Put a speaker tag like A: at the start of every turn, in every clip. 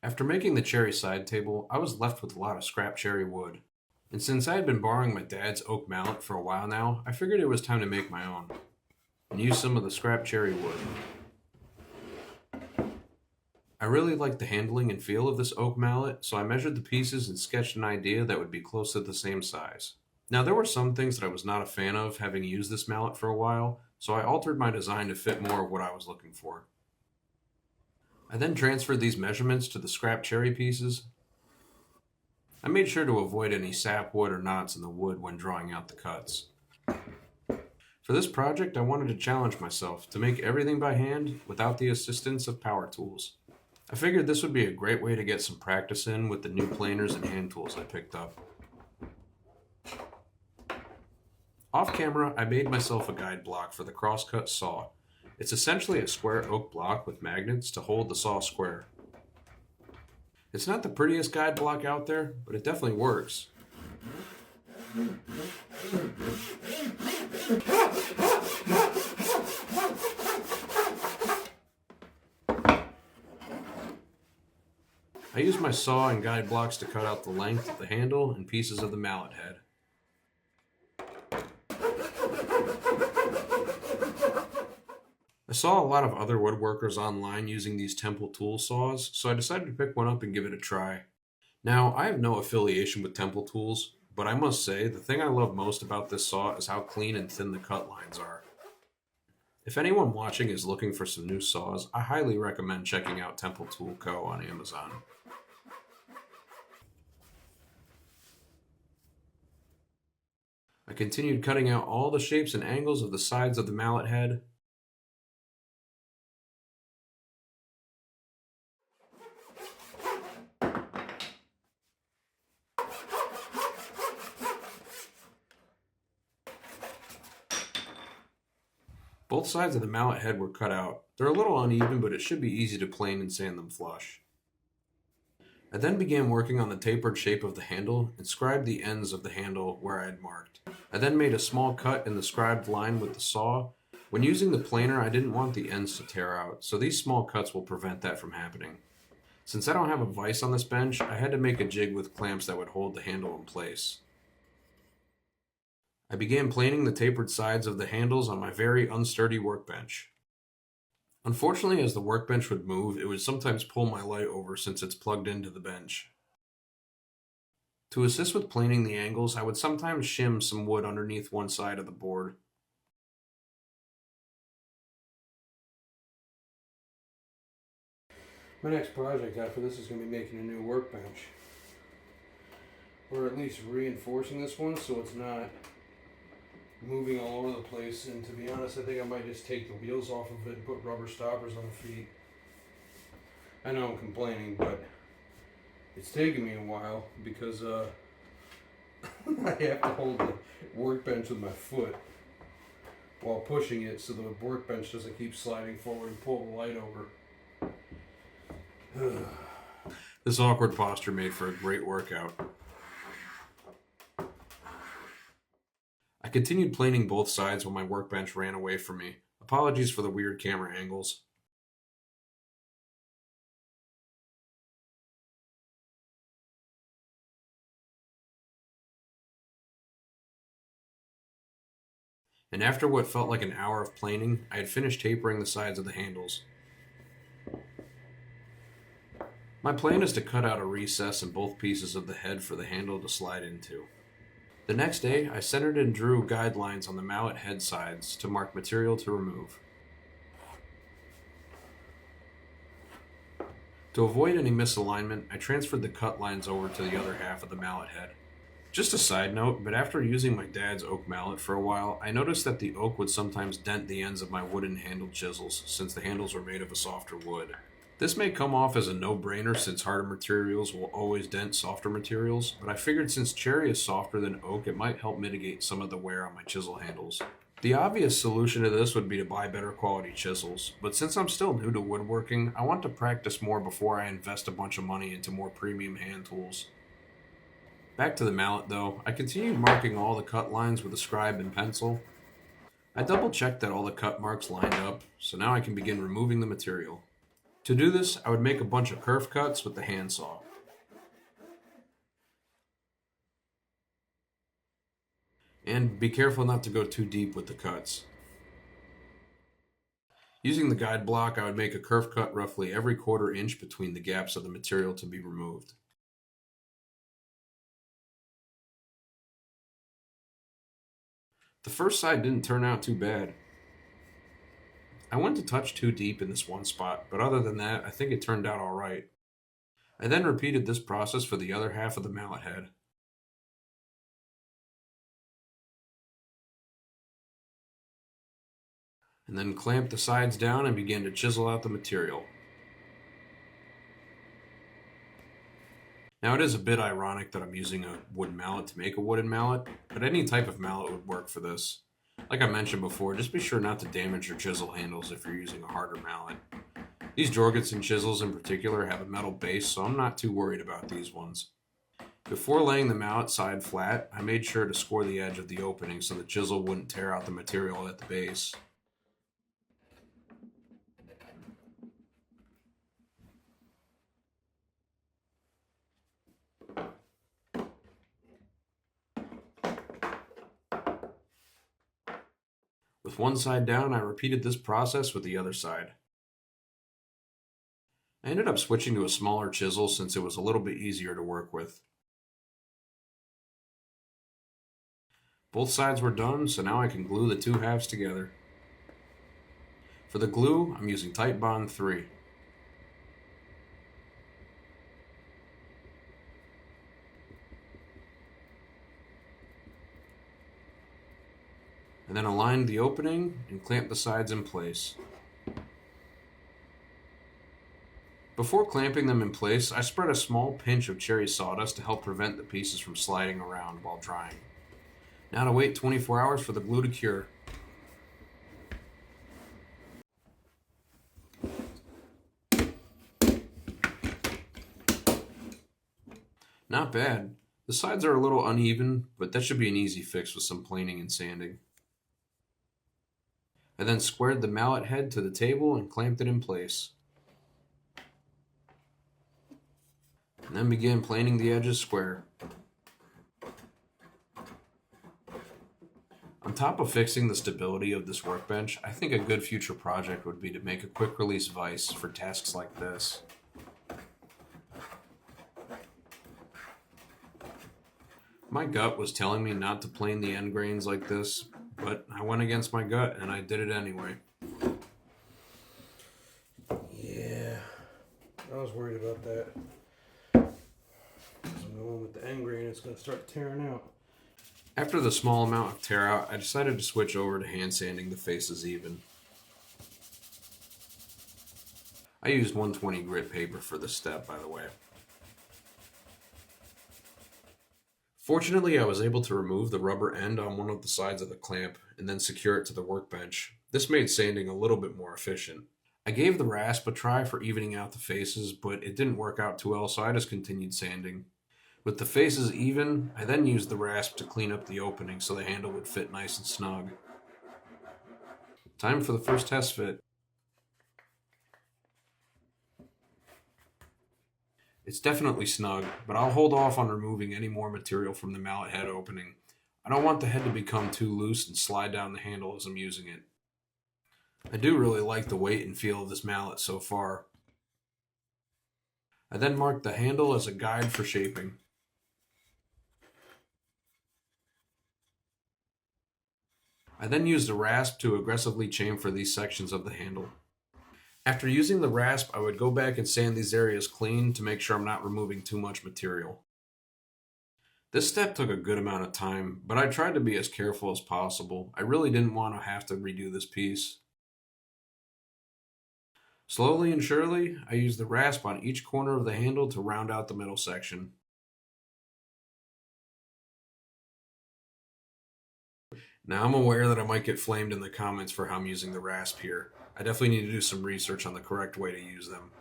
A: After making the cherry side table, I was left with a lot of scrap cherry wood. And since I had been borrowing my dad's oak mallet for a while now, I figured it was time to make my own and use some of the scrap cherry wood. I really liked the handling and feel of this oak mallet, so I measured the pieces and sketched an idea that would be close to the same size. Now, there were some things that I was not a fan of having used this mallet for a while, so I altered my design to fit more of what I was looking for. I then transferred these measurements to the scrap cherry pieces. I made sure to avoid any sapwood or knots in the wood when drawing out the cuts. For this project, I wanted to challenge myself to make everything by hand without the assistance of power tools. I figured this would be a great way to get some practice in with the new planers and hand tools I picked up. Off camera, I made myself a guide block for the crosscut saw. It's essentially a square oak block with magnets to hold the saw square. It's not the prettiest guide block out there, but it definitely works. I used my saw and guide blocks to cut out the length of the handle and pieces of the mallet head. I saw a lot of other woodworkers online using these Temple tool saws, so I decided to pick one up and give it a try. Now, I have no affiliation with Temple tools, but I must say the thing I love most about this saw is how clean and thin the cut lines are. If anyone watching is looking for some new saws, I highly recommend checking out Temple Tool Co. on Amazon. I continued cutting out all the shapes and angles of the sides of the mallet head. Both sides of the mallet head were cut out. They're a little uneven, but it should be easy to plane and sand them flush. I then began working on the tapered shape of the handle and scribed the ends of the handle where I had marked. I then made a small cut in the scribed line with the saw. When using the planer, I didn't want the ends to tear out, so these small cuts will prevent that from happening. Since I don't have a vise on this bench, I had to make a jig with clamps that would hold the handle in place. I began planing the tapered sides of the handles on my very unsturdy workbench. Unfortunately, as the workbench would move, it would sometimes pull my light over since it's plugged into the bench. To assist with planing the angles, I would sometimes shim some wood underneath one side of the board. My next project after this is going to be making a new workbench. Or at least reinforcing this one so it's not moving all over the place, and to be honest, I think I might just take the wheels off of it and put rubber stoppers on the feet. I know I'm complaining, but it's taken me a while because I have to hold the workbench with my foot while pushing it so the workbench doesn't keep sliding forward and pull the light over. This awkward posture made for a great workout. I continued planing both sides while my workbench ran away from me. Apologies for the weird camera angles. And after what felt like an hour of planing, I had finished tapering the sides of the handles. My plan is to cut out a recess in both pieces of the head for the handle to slide into. The next day, I centered and drew guidelines on the mallet head sides to mark material to remove. To avoid any misalignment, I transferred the cut lines over to the other half of the mallet head. Just a side note, but after using my dad's oak mallet for a while, I noticed that the oak would sometimes dent the ends of my wooden handled chisels since the handles were made of a softer wood. This may come off as a no-brainer since harder materials will always dent softer materials, but I figured since cherry is softer than oak, it might help mitigate some of the wear on my chisel handles. The obvious solution to this would be to buy better quality chisels, but since I'm still new to woodworking, I want to practice more before I invest a bunch of money into more premium hand tools. Back to the mallet though, I continued marking all the cut lines with a scribe and pencil. I double checked that all the cut marks lined up, so now I can begin removing the material. To do this, I would make a bunch of curve cuts with the handsaw. And be careful not to go too deep with the cuts. Using the guide block, I would make a curve cut roughly every 1/4 inch between the gaps of the material to be removed. The first side didn't turn out too bad. I went to touch too deep in this one spot, but other than that, I think it turned out alright. I then repeated this process for the other half of the mallet head. And then clamped the sides down and began to chisel out the material. Now it is a bit ironic that I'm using a wood mallet to make a wooden mallet, but any type of mallet would work for this. Like I mentioned before, just be sure not to damage your chisel handles if you're using a harder mallet. These Jorgenson chisels in particular have a metal base, so I'm not too worried about these ones. Before laying the mallet side flat, I made sure to score the edge of the opening so the chisel wouldn't tear out the material at the base. With one side down, I repeated this process with the other side. I ended up switching to a smaller chisel since it was a little bit easier to work with. Both sides were done, so now I can glue the two halves together. For the glue, I'm using TiteBond 3. And then aligned the opening and clamped the sides in place. Before clamping them in place, I spread a small pinch of cherry sawdust to help prevent the pieces from sliding around while drying. Now to wait 24 hours for the glue to cure. Not bad. The sides are a little uneven, but that should be an easy fix with some planing and sanding. I then squared the mallet head to the table and clamped it in place. And then began planing the edges square. On top of fixing the stability of this workbench, I think a good future project would be to make a quick release vise for tasks like this. My gut was telling me not to plane the end grains like this, but I went against my gut and I did it anyway.
B: Yeah, I was worried about that. I'm going with the end grain, it's going to start tearing out.
A: After the small amount of tear out, I decided to switch over to hand sanding the faces even. I used 120 grit paper for this step, by the way. Fortunately, I was able to remove the rubber end on one of the sides of the clamp and then secure it to the workbench. This made sanding a little bit more efficient. I gave the rasp a try for evening out the faces, but it didn't work out too well, so I just continued sanding. With the faces even, I then used the rasp to clean up the opening so the handle would fit nice and snug. Time for the first test fit. It's definitely snug, but I'll hold off on removing any more material from the mallet head opening. I don't want the head to become too loose and slide down the handle as I'm using it. I do really like the weight and feel of this mallet so far. I then marked the handle as a guide for shaping. I then used a rasp to aggressively chamfer these sections of the handle. After using the rasp, I would go back and sand these areas clean to make sure I'm not removing too much material. This step took a good amount of time, but I tried to be as careful as possible. I really didn't want to have to redo this piece. Slowly and surely, I used the rasp on each corner of the handle to round out the middle section. Now I'm aware that I might get flamed in the comments for how I'm using the rasp here. I definitely need to do some research on the correct way to use them.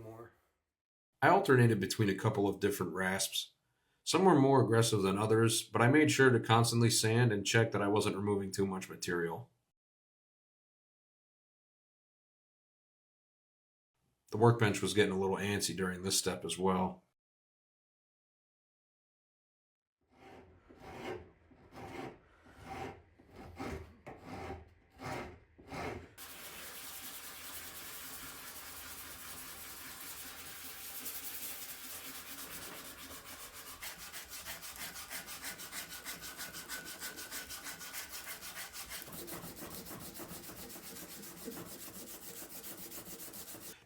B: more.
A: I alternated between a couple of different rasps. Some were more aggressive than others, but I made sure to constantly sand and check that I wasn't removing too much material. The workbench was getting a little antsy during this step as well.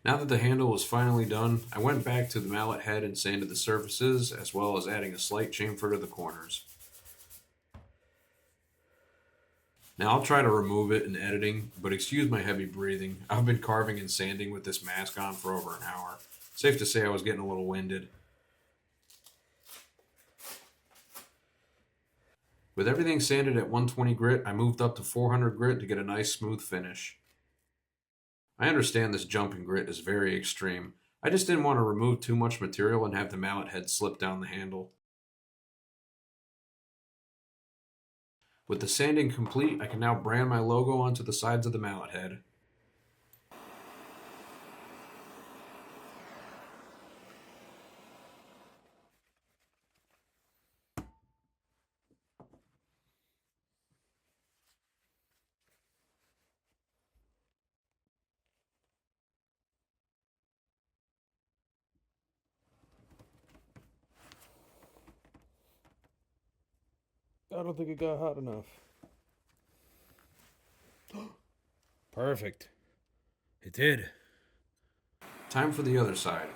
A: Now that the handle was finally done, I went back to the mallet head and sanded the surfaces, as well as adding a slight chamfer to the corners. Now I'll try to remove it in editing, but excuse my heavy breathing. I've been carving and sanding with this mask on for over an hour. Safe to say I was getting a little winded. With everything sanded at 120 grit, I moved up to 400 grit to get a nice smooth finish. I understand this jumping grit is very extreme. I just didn't want to remove too much material and have the mallet head slip down the handle. With the sanding complete, I can now brand my logo onto the sides of the mallet head.
B: I don't think it got hot enough. Perfect. It did.
A: Time for the other side.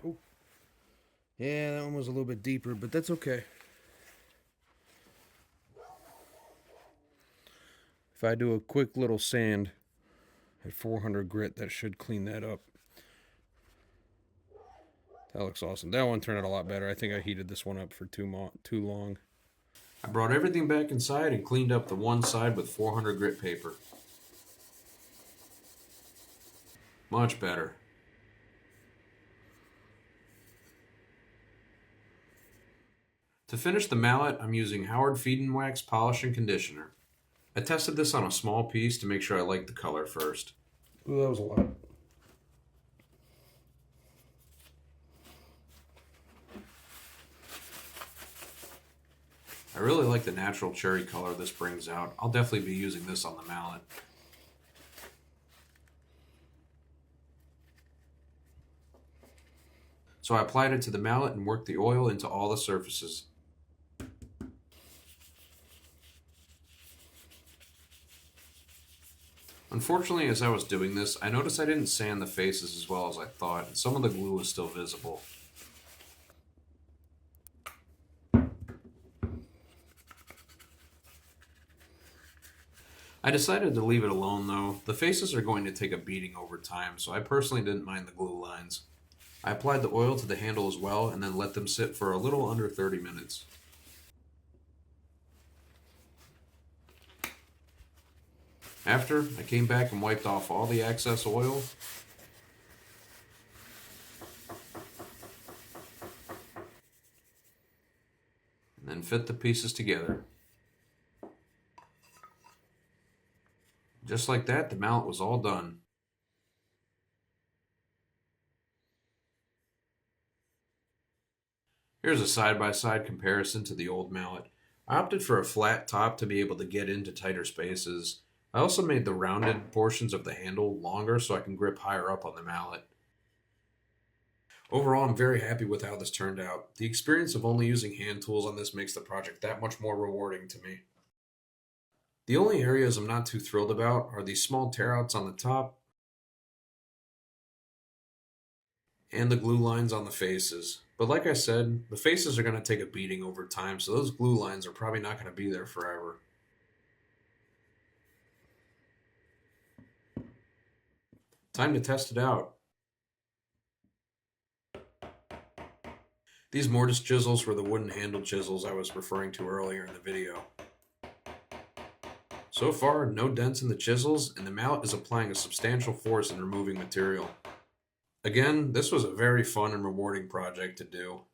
B: Ooh. Yeah, that one was a little bit deeper, but that's okay. If I do a quick little sand at 400 grit, that should clean that up. That looks awesome. That one turned out a lot better. I think I heated this one up for too long.
A: I brought everything back inside and cleaned up the one side with 400 grit paper. Much better. To finish the mallet, I'm using Howard Feed and Wax Polish and Conditioner. I tested this on a small piece to make sure I liked the color first.
B: Ooh, that was a lot.
A: I really like the natural cherry color this brings out. I'll definitely be using this on the mallet. So I applied it to the mallet and worked the oil into all the surfaces. Unfortunately, as I was doing this, I noticed I didn't sand the faces as well as I thought, and some of the glue was still visible. I decided to leave it alone though. The faces are going to take a beating over time, so I personally didn't mind the glue lines. I applied the oil to the handle as well and then let them sit for a little under 30 minutes. After, I came back and wiped off all the excess oil. And then fit the pieces together. Just like that, the mallet was all done. Here's a side-by-side comparison to the old mallet. I opted for a flat top to be able to get into tighter spaces. I also made the rounded portions of the handle longer so I can grip higher up on the mallet. Overall, I'm very happy with how this turned out. The experience of only using hand tools on this makes the project that much more rewarding to me. The only areas I'm not too thrilled about are these small tear-outs on the top and the glue lines on the faces. But like I said, the faces are going to take a beating over time, so those glue lines are probably not going to be there forever. Time to test it out. These mortise chisels were the wooden handle chisels I was referring to earlier in the video. So So far, no dents in the chisels, and the mallet is applying a substantial force in removing material. Again, this was a very fun and rewarding project to do.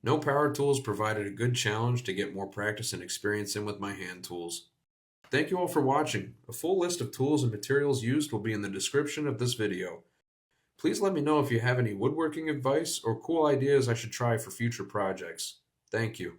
A: No power tools provided a good challenge to get more practice and experience in with my hand tools. Thank you all for watching. A full list of tools and materials used will be in the description of this video. Please let me know if you have any woodworking advice or cool ideas I should try for future projects. Thank you.